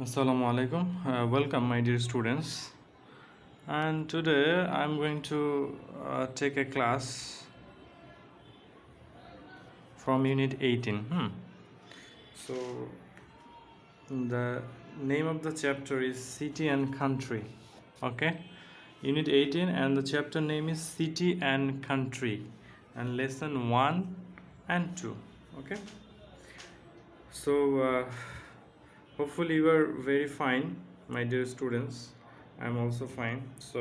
Assalamu alaikum. Welcome, my dear students. And today I'm going to take a class from Unit 18. So, the name of the chapter is City and Country. Okay? Unit 18, and the chapter name is City and Country, and lesson 1 and 2. Okay? So, hopefully, you are very fine, my dear students. I'm also fine. So,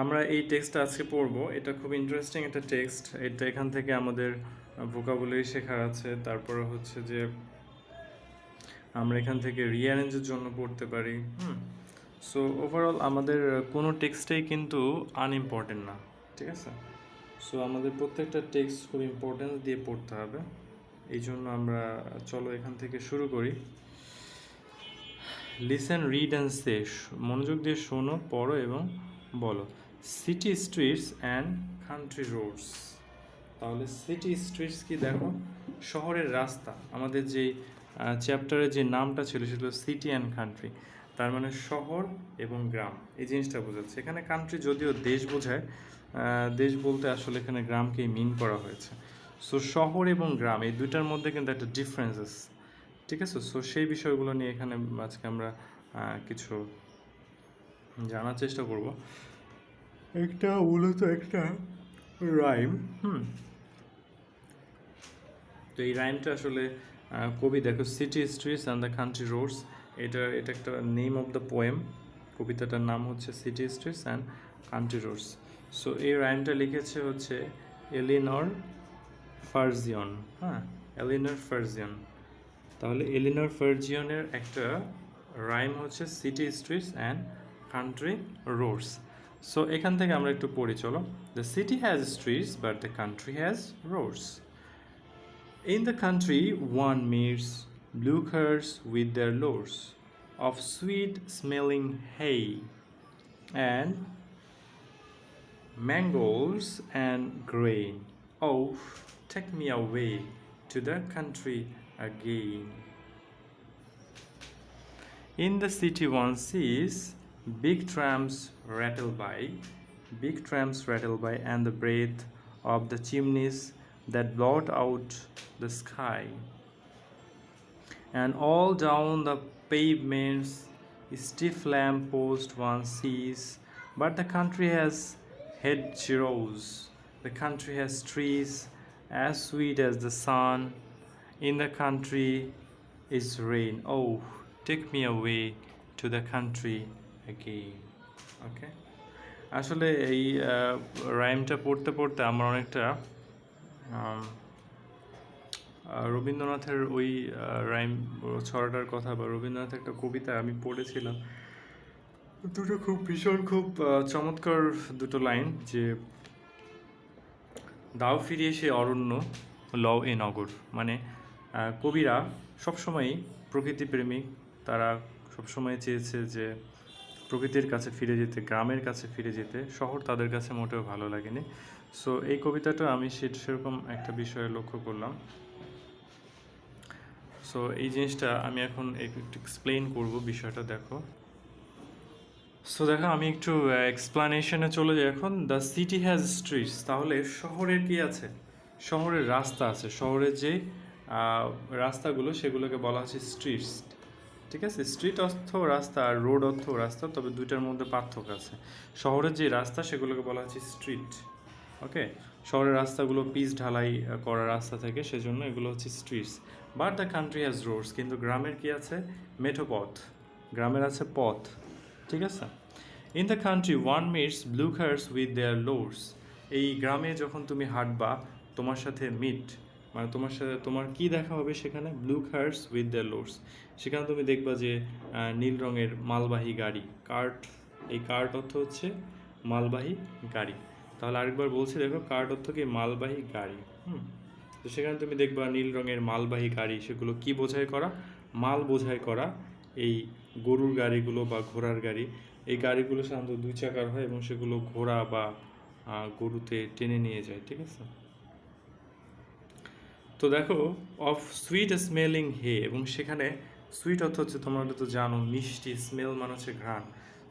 আমরা এই টেক্সটটা আজকে পড়বো। এটা খুব interesting একটা text. এটা এখান থেকে আমাদের ভোকাবুলারি শেখার আছে, তারপরে হচ্ছে যে আমরা এখান থেকে রিঅ্যারেঞ্জের জন্য পড়তে পারি। সো ওভারঅল আমাদের কোনো টেক্সটেই কিন্তু আনইম্পর্টেন্ট না, ঠিক আছে? সো আমাদের প্রত্যেকটা টেক্সট খুব ইম্পর্টেন্স দিয়ে পড়তে হবে। এই জন্য আমরা চলো এখান থেকে শুরু করি। লিসেন, রিড অ্যান্ড সে, মনোযোগ দিয়ে শোনো, পড়ো এবং বলো। City streets and country roads. তাহলে সিটি স্ট্রিটস কি দেখো, শহরের রাস্তা। আমাদের যে চ্যাপ্টারের যে নামটা ছিল সেটা সিটি অ্যান্ড কান্ট্রি, তার মানে শহর এবং গ্রাম, এই জিনিসটা বোঝাচ্ছে। এখানে কান্ট্রি যদিও দেশ বোঝায়, দেশ বলতে আসলে এখানে গ্রামকেই মিন করা হয়েছে। সো শহর এবং গ্রাম এই দুইটার মধ্যে কিন্তু একটা ডিফারেন্সেস, ঠিক আছে? সো সেই বিষয়গুলো নিয়ে এখানে আজকে আমরা কিছু জানার চেষ্টা করব। একটা মূলত একটা রাইম। তো এই রাইমটা আসলে কবি, দেখো, city streets and the country roads, এটা একটা নেম অফ দ্য পোয়েম। কবিতাটার নাম হচ্ছে city streets and country roads. So এই রাইমটা লিখেছে হচ্ছে এলিনর ফার্জিয়ন। এলিনর ফার্জিয়ন। তাহলে এলিনর ফার্জিয়নের একটা রাইম হচ্ছে city streets and country roads. So এখান থেকে আমরা একটু পড়ি, চলো। The city has streets but the country has roads. In the country, one meets blue cars with their loads of sweet-smelling hay and mangoes and grain. Oh, take me away to the country again. In the city, one sees big trams rattle by, and the breath of the chimneys that blot out the sky. And all down the pavements, stiff lamp post one sees, but the country has hedgerows. The country has trees as sweet as the sun. In the country is rain. Oh, take me away to the country again. Okay? আসলে এই রাইমটা পড়তে পড়তে আমার অনেকটা রবীন্দ্রনাথের ওই rhyme ছড়াটার কথা, বা রবীন্দ্রনাথের একটা কবিতা আমি পড়েছিলাম, দুটো খুব চমৎকার দুটো লাইন, যে দাও ফিরিয়ে সে অরণ্য, লও এ নগর। মানে কবিরা সবসময়ই প্রকৃতিপ্রেমিক, তারা সবসময় চেয়েছে যে প্রকৃতির কাছে ফিরে যেতে, গ্রামের কাছে ফিরে যেতে। শহর তাদের কাছে মোটেও ভালো লাগেনি। সো এই কবিতাটা আমি সেরকম একটা বিষয়ে লক্ষ্য করলাম। সো এই জিনিসটা আমি এখন একটু এক্সপ্লেইন করব বিষয়টা, দেখো। সো দেখো, আমি একটু এক্সপ্লানেশনে চলে যাই এখন। দ্য সিটি হ্যাজ স্ট্রিটস, তাহলে শহরের কি আছে? শহরের রাস্তা আছে। শহরের যে রাস্তাগুলো সেগুলোকে বলা হচ্ছে স্ট্রিটস, ঠিক আছে? স্ট্রিট অর্থ রাস্তা আর রোড অর্থ রাস্তা, তবে দুইটার মধ্যে পার্থক্য আছে। শহরের যে রাস্তা সেগুলোকে বলা হচ্ছে স্ট্রিট। ওকে, শহরের রাস্তাগুলো পিচ ঢালাই করা রাস্তা থেকে, সেজন্য এগুলো হচ্ছে streets. But the country has roads, কিন্তু গ্রামের কি আছে? মেঠো পথ, গ্রামের আছে পথ, ঠিক আছে? In the country one meets blue cars with their loads. এই গ্রামে যখন তুমি হাঁটবা, তোমার সাথে মানে তোমার সাথে তোমার কি দেখা হবে সেখানে? Blue cars with their loads. সেখানে তুমি দেখবা যে নীল রঙের মালবাহী গাড়ি, কার্ট। এই কার্ট অর্থ হচ্ছে মালবাহী গাড়ি। তাহলে আরেকবার বলছি, দেখো, কার্ট অর্থ কি? মালবাহী গাড়ি। তো সেখানে তুমি দেখবা নীল রঙের মালবাহী গাড়ি, সেগুলো কি বোঝাই করা? মাল বোঝাই করা। এই গরুর গাড়িগুলো বা ঘোড়ার গাড়ি, এই গাড়িগুলো সাধারণত দুই চাকার হয় এবং সেগুলো ঘোড়া বা গরুতে টেনে নিয়ে যায়, ঠিক আছে? তো দেখো, অফ সুইট স্মেলিং হে, এবং সেখানে সুইট অর্থ হচ্ছে তোমরা তো জানো মিষ্টি, স্মেল মানে হচ্ছে ঘ্রাণ।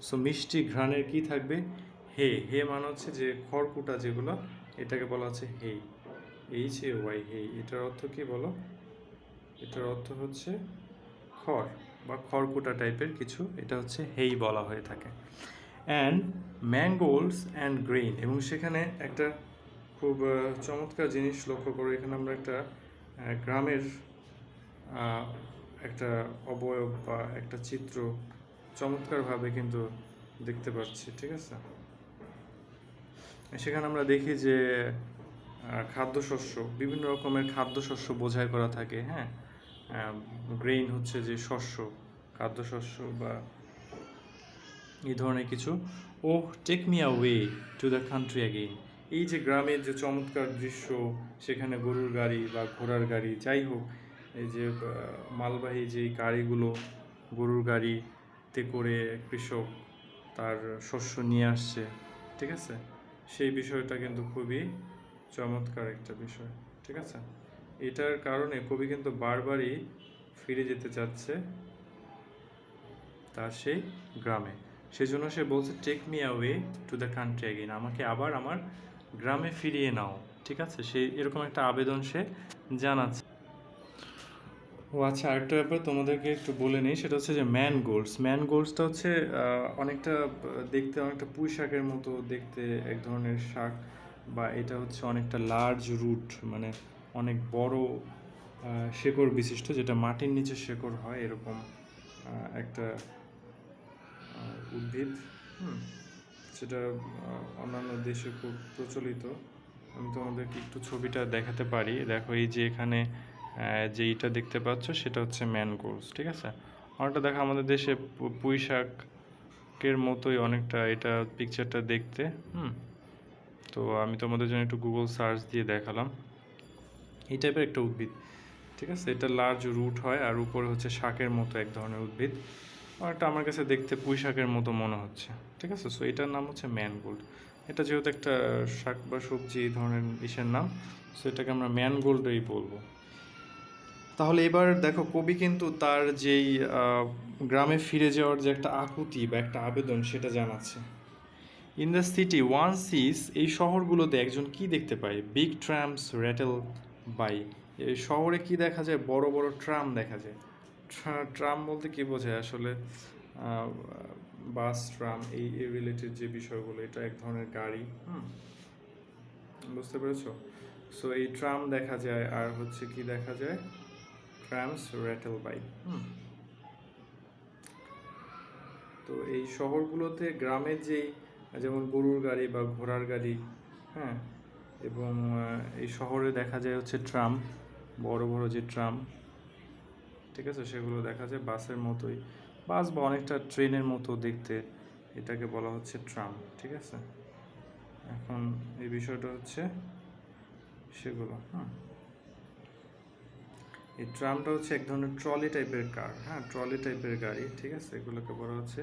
সো মিষ্টি ঘ্রাণের কি থাকবে? হে। হে মানে হচ্ছে যে খড়কুটা যেগুলো, এটাকে বলা হচ্ছে হেই, HAY, হেই। এটার অর্থ কি বলো? এটার অর্থ হচ্ছে খড় বা খড়কুটা টাইপের কিছু, এটা হচ্ছে হেই বলা হয়ে থাকে। অ্যান্ড ম্যাঙ্গোলস অ্যান্ড গ্রেইন, এবং সেখানে একটা খুব চমৎকার জিনিস লক্ষ্য করো, এখানে আমরা একটা গ্রামের একটা অবয়ব বা একটা চিত্র চমৎকারভাবে কিন্তু দেখতে পাচ্ছি, ঠিক আছে? সেখানে আমরা দেখি যে খাদ্যশস্য, বিভিন্ন রকমের খাদ্যশস্য বোঝাই করা থাকে, হ্যাঁ। গ্রেইন হচ্ছে যে শস্য, খাদ্যশস্য বা এই ধরনের কিছু। O take me away to the country again, এই যে গ্রামের যে চমৎকার দৃশ্য, সেখানে গরুর গাড়ি বা ঘোড়ার গাড়ি যাই হোক, এই যে মালবাহী যে গাড়িগুলো, গরুর গাড়িতে করে কৃষক তার শস্য নিয়ে আসছে, ঠিক আছে? সেই বিষয়টা কিন্তু খুবই চমৎকার একটা বিষয়, ঠিক আছে? এটার কারণে কবি কিন্তু বারবারই ফিরে যেতে চাচ্ছে তার সেই গ্রামে। সেজন্য সে বলছে take me away to the country again, আমাকে আবার আমার গ্রামে ফিরিয়ে নাও, ঠিক আছে? সেই এরকম একটা আবেদন সে জানাচ্ছে। ও আচ্ছা, আরেকটা ব্যাপার তোমাদেরকে একটু বলে নিই, সেটা হচ্ছে যে ম্যানগোল্ডস। ম্যানগোল্ডসটা হচ্ছে অনেকটা দেখতে অনেকটা পুঁই শাকের মতো দেখতে এক ধরনের শাক, বা এটা হচ্ছে অনেকটা লার্জ রুট, মানে অনেক বড় শেকড় বিশিষ্ট, যেটা মাটির নিচে শেকড় হয় এরকম একটা উদ্ভিদ। সেটা অন্যান্য দেশে খুব প্রচলিত। আমি তোমাদেরকে একটু ছবিটা দেখাতে পারি। দেখো এই যে এখানে যে ইটা দেখতে পাচ্ছ সেটা হচ্ছে ম্যানগ্রোভস, ঠিক আছে? অনেকটা দেখো আমাদের দেশে পুঁই শাকের মতোই অনেকটা এটা পিকচারটা দেখতে। তো আমি তোমাদের জন্য একটু গুগল সার্চ দিয়ে দেখালাম। এই টাইপের একটা উদ্ভিদ, ঠিক আছে? এটা লার্জ রুট হয় আর উপরে হচ্ছে শাকের মতো এক ধরনের উদ্ভিদ, অনেকটা আমার কাছে দেখতে পুঁই শাকের মতো মনে হচ্ছে, ঠিক আছে? সো এটার নাম হচ্ছে ম্যানগোল্ড। এটা যেহেতু একটা শাক বা সবজি এই ধরনের ইসের নাম, সো এটাকে আমরা ম্যানগোল্ডই বলবো। তাহলে এবার দেখো কবি কিন্তু তার যেই গ্রামে ফিরে যাওয়ার যে একটা আকুতি বা একটা আবেদন সেটা জানাচ্ছে। In the city one sees, এই শহরগুলোতে একজন কি দেখতে পায়? বিগ ট্রামস র্যাটেল বাই, এই শহরে কি দেখা যায়? বড় বড় ট্রাম দেখা যায়। ট্রাম বলতে কি বোঝায় আসলে? বাস, ট্রাম, এই রিলেটেড যে বিষয়গুলো, এটা এক ধরনের গাড়ি, বুঝতে পেরেছো? সো এই ট্রাম দেখা যায়, আর হচ্ছে কি দেখা যায়? Trams rattle by. তো এই শহরগুলোতে গ্রামের যেই যেমন গরুর গাড়ি বা ঘোড়ার গাড়ি, হ্যাঁ, এবং এই শহরে দেখা যায় হচ্ছে ট্রাম, বড় বড় যে ট্রাম, ঠিক আছে? সেগুলো দেখা যায় বাসের মতোই, বাস বা অনেকটা ট্রেনের মতো দেখতে, এটাকে বলা হচ্ছে ট্রাম, ঠিক আছে? এখন এই বিষয়টা হচ্ছে সেগুলো, এই ট্রামটা হচ্ছে এক ধরনের ট্রলি টাইপের কার, হ্যাঁ, ট্রলি টাইপের গাড়ি, ঠিক আছে? এগুলোকে বলা হচ্ছে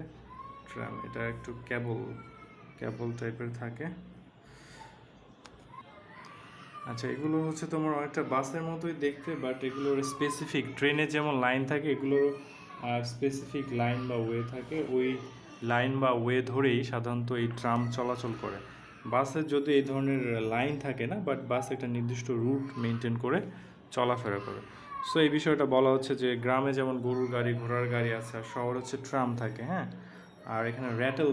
ট্রাম। এটা একটু ক্যাবল টাইপের থাকে। আচ্ছা, এগুলো হচ্ছে তোমার অনেকটা বাসের মতোই দেখতে, বাট এগুলোর স্পেসিফিক ট্রেনে যেমন লাইন থাকে, এগুলোর স্পেসিফিক লাইন বা ওয়ে থাকে। ওই লাইন বা ওয়ে ধরেই সাধারণত এই ট্রাম চলাচল করে। বাসের যদি এই ধরনের লাইন থাকে না, বাট বাস একটা নির্দিষ্ট রুট মেনটেন করে চলাফেরা করে। সো এই বিষয়টা বলা হচ্ছে যে গ্রামে যেমন গরুর গাড়ি, ঘোড়ার গাড়ি আছে, আর শহর হচ্ছে ট্রাম থাকে, হ্যাঁ। আর এখানে র্যাটেল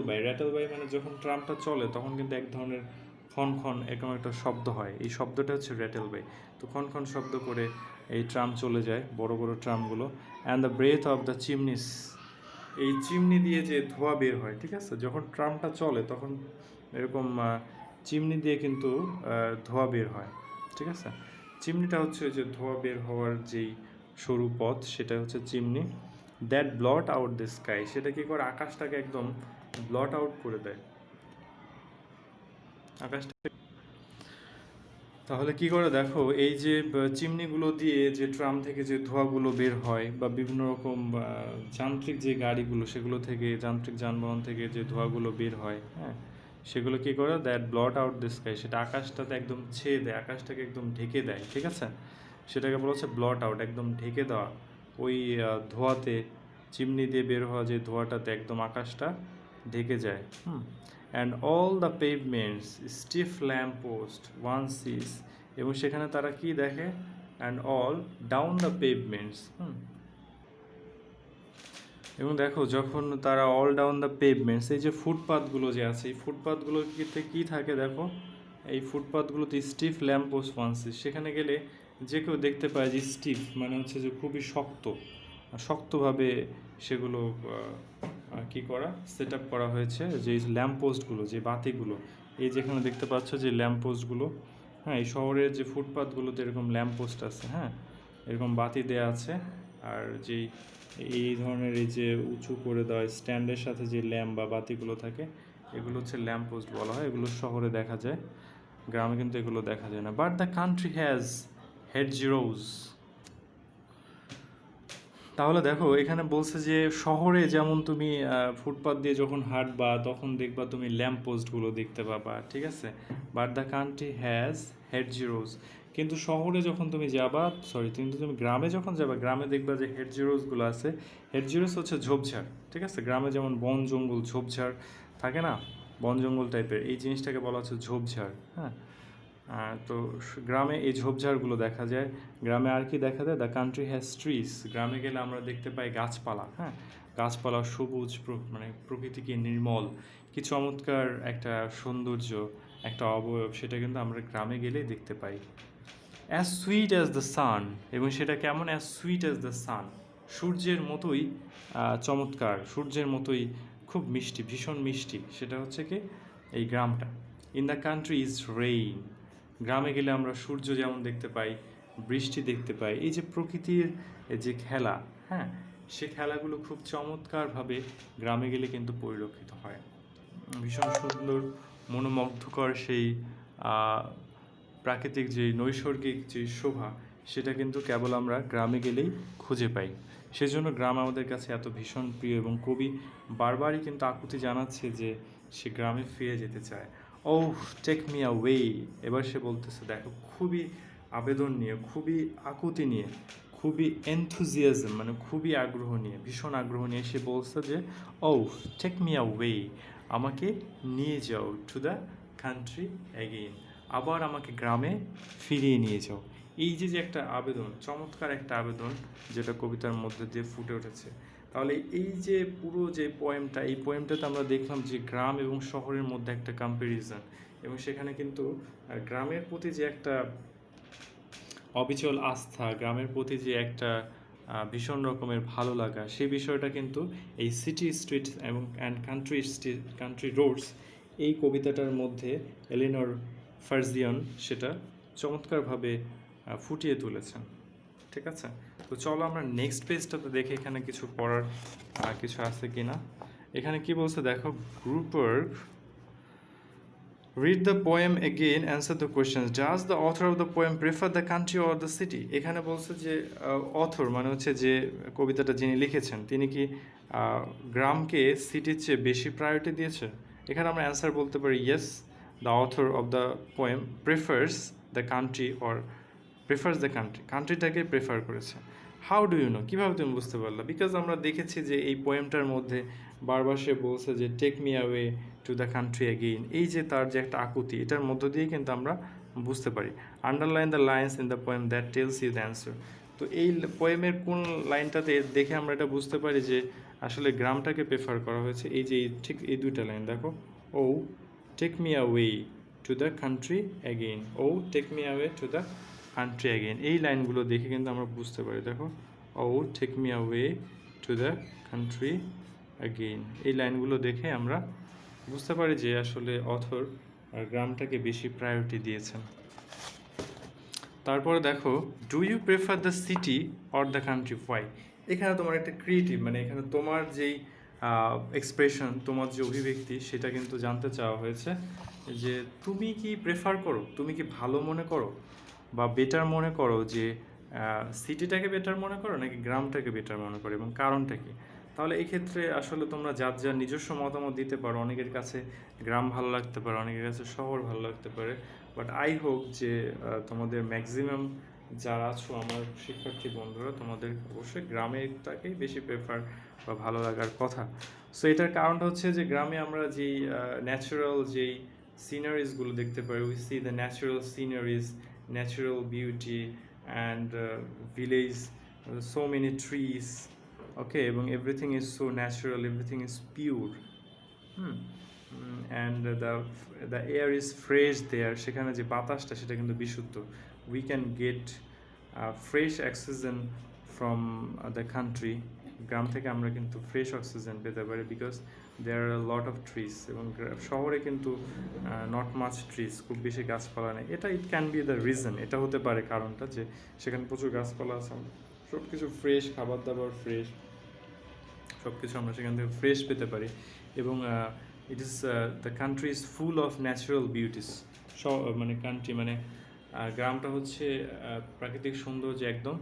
বাই মানে যখন ট্রামটা চলে তখন কিন্তু এক ধরনের খন খন এরকম একটা শব্দ হয়, এই শব্দটা হচ্ছে র্যাটেল বাই। তো খন খন শব্দ করে এই ট্রাম চলে যায়, বড় বড় ট্রামগুলো। And the breath of the chimneys, এই চিমনি দিয়ে যে ধোঁয়া বের হয়, ঠিক আছে? যখন ট্রামটা চলে তখন এরকম চিমনি দিয়ে কিন্তু ধোঁয়া বের হয়, ঠিক আছে? চিমনিটা হচ্ছে যে ধোঁয়া বের হওয়ার যেই সরু পথ, সেটা হচ্ছে chimney. That blot out the sky, সেটা কি করে? আকাশটাকে একদম ব্লট আউট করে দেয় আকাশটা। তাহলে কি করে? দেখো এই যে চিমনিগুলো দিয়ে যে ট্রাম থেকে যে ধোঁয়াগুলো বের হয়, বা বিভিন্ন রকম যান্ত্রিক যে গাড়িগুলো, সেগুলো থেকে, যান্ত্রিক যানবাহন থেকে যে ধোঁয়াগুলো বের হয়, হ্যাঁ, সেগুলো কি করে? That blot out the sky, সেটা আকাশটাতে একদম ছেয়ে দেয়, আকাশটাকে একদম ঢেকে দেয়, ঠিক আছে? সেটাকে বলা হচ্ছে ব্লট আউট, একদম ঢেকে দেওয়া, ওই ধোঁয়াতে, চিমনি দিয়ে বের হওয়া যে ধোঁয়াটাতে একদম আকাশটা ঢেকে যায়। And all the pavements stiff lamp post one sees, এবং সেখানে তারা কি দেখে, and all down the pavements. এবং দেখো যখন তারা অল ডাউন দ্য পেভমেন্টস, এই যে ফুটপাথগুলো যে আছে, এই ফুটপাথগুলোতে কী থাকে দেখো, এই ফুটপাথগুলোতে স্টিফ ল্যাম্প পোস্ট ওয়ান্সিস, সেখানে গেলে যে কেউ দেখতে পায় যে স্টিফ মানে হচ্ছে যে খুবই শক্তভাবে সেগুলো কি করা, সেট আপ করা হয়েছে, যে ল্যাম্প পোস্টগুলো, যে বাতিগুলো, এই যেখানে দেখতে পাচ্ছ যে ল্যাম্প পোস্টগুলো, হ্যাঁ, এই শহরের যে ফুটপাথগুলোতে এরকম ল্যাম্প পোস্ট আছে, হ্যাঁ, এরকম বাতি দেয়া আছে। আর যেই এই ধরনের এই যে উঁচু করে দেওয়া স্ট্যান্ডের সাথে যে ল্যাম্প বা বাতিগুলো থাকে, এগুলো হচ্ছে ল্যাম্প পোস্ট বলা হয়। এগুলো শহরে দেখা যায়, গ্রামে কিন্তু এগুলো দেখা যায় না। But the country has hedgerows. তাহলে দেখো এখানে বলছে যে শহরে যেমন তুমি ফুটপাথ দিয়ে যখন হাঁটবা তখন দেখবা তুমি ল্যাম্প পোস্টগুলো দেখতে পাবা, ঠিক আছে। বাট দ্য কান্ট্রি হ্যাজ হেডজিরোজ, কিন্তু শহরে যখন তুমি যাবা, কিন্তু তুমি গ্রামে যখন যাবা, গ্রামে দেখবা যে হেডজিরোজগুলো আছে। হেডজিরোজ হচ্ছে ঝোপঝাড়, ঠিক আছে। গ্রামে যেমন বন জঙ্গল ঝোপঝাড় থাকে না, বন জঙ্গল টাইপের, এই জিনিসটাকে বলা হচ্ছে ঝোপঝাড়, হ্যাঁ। তো গ্রামে এই ঝোপঝাড়গুলো দেখা যায়। গ্রামে আর কি দেখা যায়, দ্য কান্ট্রি হ্যাজ ট্রিজ, গ্রামে গেলে আমরা দেখতে পাই গাছপালা, হ্যাঁ, গাছপালা সবুজ, মানে প্রকৃতিকে নির্মল, কি চমৎকার একটা সৌন্দর্য, একটা অবয়ব, সেটা কিন্তু আমরা গ্রামে গেলেই দেখতে পাই। As sweet as the sun, এবং সেটা কেমন, as sweet as the sun, সূর্যের মতোই চমৎকার, সূর্যের মতোই খুব মিষ্টি, ভীষণ মিষ্টি, সেটা হচ্ছে কি এই গ্রামটা। In the country is rain, গ্রামে গেলে আমরা সূর্য যেমন দেখতে পাই, বৃষ্টি দেখতে পাই, এই যে প্রকৃতির যে খেলা, হ্যাঁ, সে খেলাগুলো খুব চমৎকারভাবে গ্রামে গেলে কিন্তু পরিলক্ষিত হয়। ভীষণ সুন্দর, মনোমুগ্ধকর সেই প্রাকৃতিক যে নৈসর্গিক যে শোভা, সেটা কিন্তু কেবল আমরা গ্রামে গেলেই খুঁজে পাই। সেজন্য গ্রাম আমাদের কাছে এত ভীষণ প্রিয়, এবং কবি বারবারই কিন্তু আকুতি জানাচ্ছে যে সে গ্রামে ফিরে যেতে চায়। ও টেক মি অ্যাওয়ে, এবার সে বলতেছে দেখো খুবই আবেদন নিয়ে, খুবই আকুতি নিয়ে, খুবই এনথুজিয়াজম মানে খুবই আগ্রহ নিয়ে, ভীষণ আগ্রহ নিয়ে সে বলছে যে ও টেক মি অ্যাওয়ে, আমাকে নিয়ে যাও, টু দ্য কান্ট্রি অ্যাগেইন, আবার আমাকে গ্রামে ফিরিয়ে নিয়ে যাও। এই যে একটা আবেদন, চমৎকার একটা আবেদন, যেটা কবিতার মধ্যে দিয়ে ফুটে উঠেছে। তাহলে এই যে পুরো যে পোয়েমটা, এই পোয়েমটাতে আমরা দেখলাম যে গ্রাম এবং শহরের মধ্যে একটা কম্প্যারিজন, এবং সেখানে কিন্তু গ্রামের প্রতি যে একটা অবিচল আস্থা, গ্রামের প্রতি যে একটা ভীষণ রকমের ভালো লাগা, সেই বিষয়টা কিন্তু এই সিটি স্ট্রিট এবং কান্ট্রি রোডস, এই কবিতাটার মধ্যে এলিনর ফার্জিয়ন সেটা চমৎকারভাবে ফুটিয়ে তুলেছেন, ঠিক আছে। তো চলো আমরা নেক্সট পেজটাতে দেখি এখানে কিছু পড়ার কিছু আছে কি না। এখানে কি বলছে দেখো, গ্রুপবার্গ, read the poem again, answer the questions. Does the author of the poem prefer the country or the city? এখানে বলছে যে অথর মানে হচ্ছে যে কবিতাটা যিনি লিখেছেন, তিনি কি গ্রামকে সিটির চেয়ে বেশি প্রায়োরিটি দিয়েছে। এখানে আমরা অ্যান্সার বলতে পারি yes, the author of the poem prefers the country, or prefers the country, কান্ট্রিটাকে প্রেফার করেছে। হাউ ডু ইউ নো, কীভাবে তুমি বুঝতে পারলা? বিকজ আমরা দেখেছি যে এই পোয়েমটার মধ্যে বারবার সে বলছে যে take me away to the country again, এই যে তার যে একটা আকুতি, এটার মধ্য দিয়েই কিন্তু আমরা বুঝতে পারি। Underline the lines in the poem that tells you the answer. তো এই পোয়েমের কোন লাইনটাতে দেখে আমরা এটা বুঝতে পারি যে আসলে গ্রামটাকে প্রেফার করা হয়েছে। এই যে ঠিক এই দুইটা লাইন দেখো, O take me away to the country again, O take me away to the country again, এই লাইনগুলো দেখে কিন্তু আমরা বুঝতে পারি। দেখো, O take me away to the country again, এই লাইনগুলো দেখে আমরা বুঝতে পারি যে আসলে অথর আর গ্রামটাকে বেশি প্রায়োরিটি দিয়েছেন। তারপরে দেখো, do you prefer the city or the country, why. এখানে তোমার একটা ক্রিয়েটিভ মানে এখানে তোমার যেই এক্সপ্রেশন, তোমার যে অভিব্যক্তি, সেটা কিন্তু জানতে চাওয়া হয়েছে যে তুমি কি প্রেফার করো, তুমি কি ভালো মনে করো বা বেটার মনে করো যে সিটিটাকে বেটার মনে করো নাকি গ্রামটাকে বেটার মনে করো, এবং কারণটা কি। তাহলে এই ক্ষেত্রে আসলে তোমরা যার যার নিজস্ব মতামত দিতে পারো। অনেকের কাছে গ্রাম ভালো লাগতে পারে, অনেকের কাছে শহর ভালো লাগতে পারে, বাট আই হোপ যে তোমাদের ম্যাক্সিমাম যারা আছো আমার শিক্ষার্থী বন্ধুরা, তোমাদের অবশ্যই গ্রামেরটাকেই বেশি প্রেফার বা ভালো লাগার কথা। সো এটার কারণটা হচ্ছে যে গ্রামে আমরা যেই ন্যাচারাল যেই সিনারিজগুলো দেখতে পাই, we see the natural sceneries, natural beauty and village, so many trees, okay, এবং everything is so natural, everything is pure, hmm, and the air is fresh there, সেখানে যে বাতাসটা সেটা কিন্তু বিশুদ্ধ। We can get fresh oxygen from the country. গ্রাম থেকে আমরা কিন্তু ফ্রেশ অক্সিজেন পেতে পারি because there are lot of trees, এবং শহরে কিন্তু নট মাচ ট্রিজ, খুব বেশি গাছপালা নেই। এটা it can be the reason, এটা হতে পারে কারণটা যে সেখানে প্রচুর গাছপালা আছে, সব কিছু ফ্রেশ, খাবার দাবার ফ্রেশ, সব কিছু আমরা সেখান থেকে ফ্রেশ পেতে পারি। এবং it is the country is full of natural beauties. মানে কান্ট্রি মানে গ্রামটা হচ্ছে প্রাকৃতিক সৌন্দর্যে একদম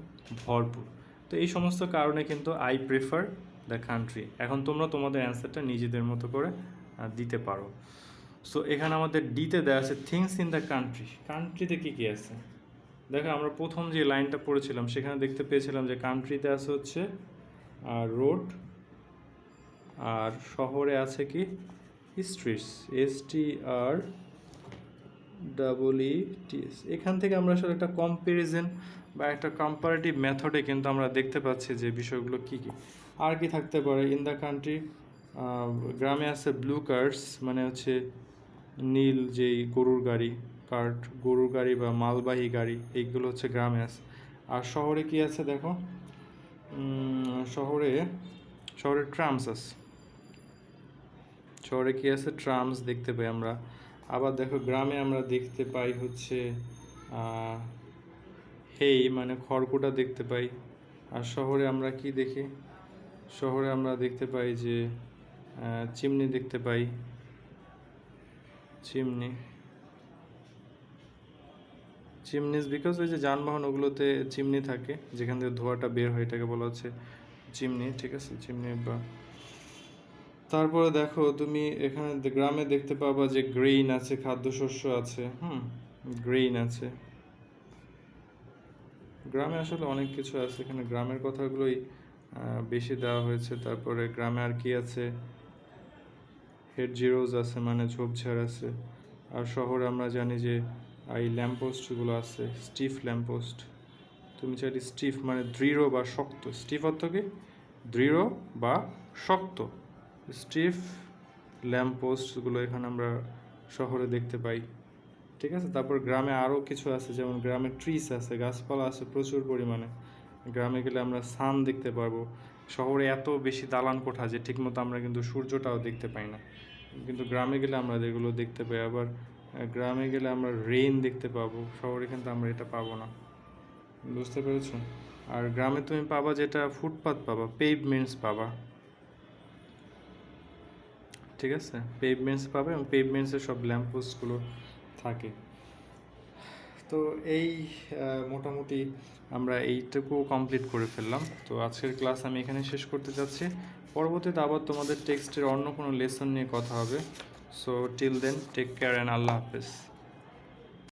ভরপুর। তো এই সমস্ত কারণে কিন্তু আই প্রেফার দ্য কান্ট্রি। এখন তোমরা তোমাদের অ্যান্সারটা নিজেদের মতো করে দিতে পারো। সো এখানে আমাদের ডিতে দেওয়া আছে থিংস ইন দ্য কান্ট্রি। কান্ট্রিতে কী কী আছে দেখো, আমরা প্রথম যে লাইনটা পড়েছিলাম সেখানে দেখতে পেয়েছিলাম যে কান্ট্রিতে আছে হচ্ছে রোড, আর শহরে আছে কি স্ট্রিটস, STREETS। এখান থেকে আমরা আসলে একটা কম্প্যারিজন বা একটা কম্পারেটিভ মেথডে কিন্তু আমরা দেখতে পাচ্ছি যে বিষয়গুলো কী কী। আর কি থাকতে পারে ইন দ্য কান্ট্রি, গ্রামে আছে ব্লু কার্টস, মানে হচ্ছে নীল যেই গরুর গাড়ি, গরুর গাড়ি বা মালবাহী গাড়ি, এইগুলো হচ্ছে গ্রামে আছে। আর শহরে কি আছে দেখো, শহরে ট্রামস আছে, শহরে কি আছে ট্রামস দেখতে পাই আমরা। আবার দেখো গ্রামে আমরা দেখতে পাই হচ্ছে হেই মানে খড়কুটা দেখতে পাই। আর শহরে আমরা কি দেখি, শহরে আমরা দেখতে পাই যে চিমনি দেখতে পাই, চিমনিস বিকজ ওই যে যানবাহন ওগুলোতে চিমনি থাকে, যেখান থেকে ধোঁয়াটা বের হয়, এটাকে বলা হচ্ছে চিমনি, ঠিক আছে, চিমনি। বা তারপরে দেখো তুমি এখানে গ্রামে দেখতে পাবা যে গ্রেইন আছে, খাদ্যশস্য আছে, গ্রেইন আছে। গ্রামে আসলে অনেক কিছু আছে, এখানে গ্রামের কথাগুলোই বেশি দেওয়া হয়েছে। তারপরে গ্রামে আর কি আছে, হেড জিরোজ আছে মানে ঝোপঝাড় আছে। আর শহরে আমরা জানি যে এই ল্যাম্পপোস্টগুলো আছে, স্টিফ ল্যাম্পপোস্ট। তুমি চাইলে স্টিফ মানে দৃঢ় বা শক্ত, স্টিফ অর্থ কি দৃঢ় বা শক্ত, স্টিফ ল্যাম্পপোস্টগুলো এখানে আমরা শহরে দেখতে পাই, ঠিক আছে। তারপর গ্রামে আরও কিছু আছে, যেমন গ্রামে ট্রিস আছে, গাছপালা আছে প্রচুর পরিমাণে। গ্রামে গেলে আমরা সান দেখতে পারবো। শহরে এত বেশি দালান কোঠা যে ঠিকমতো আমরা কিন্তু সূর্যটাও দেখতে পাই না, কিন্তু গ্রামে গেলে আমরা এগুলো দেখতে পাই। আবার গ্রামে গেলে আমরা রেইন দেখতে পাবো, শহরে কিন্তু আমরা এটা পাবো না, বুঝতে পেরেছো। আর গ্রামে তুমি পাবা যেটা ফুটপাথ পাবা, পেভমেন্টস পাবা, ঠিক আছে, পেভমেন্টস পাবে এবং পেভমেন্টসে সব ল্যাম্পপোস্টগুলো থাকে। তো এই মোটামুটি আমরা এইটুকু কমপ্লিট করে ফেললাম। তো আজকের ক্লাস আমি এখানে শেষ করতে যাচ্ছি। পরবর্তীতে আবার তোমাদের টেক্সটের অন্য কোনো লেসন নিয়ে কথা হবে। So till then take care and আল্লাহ হাফেজ।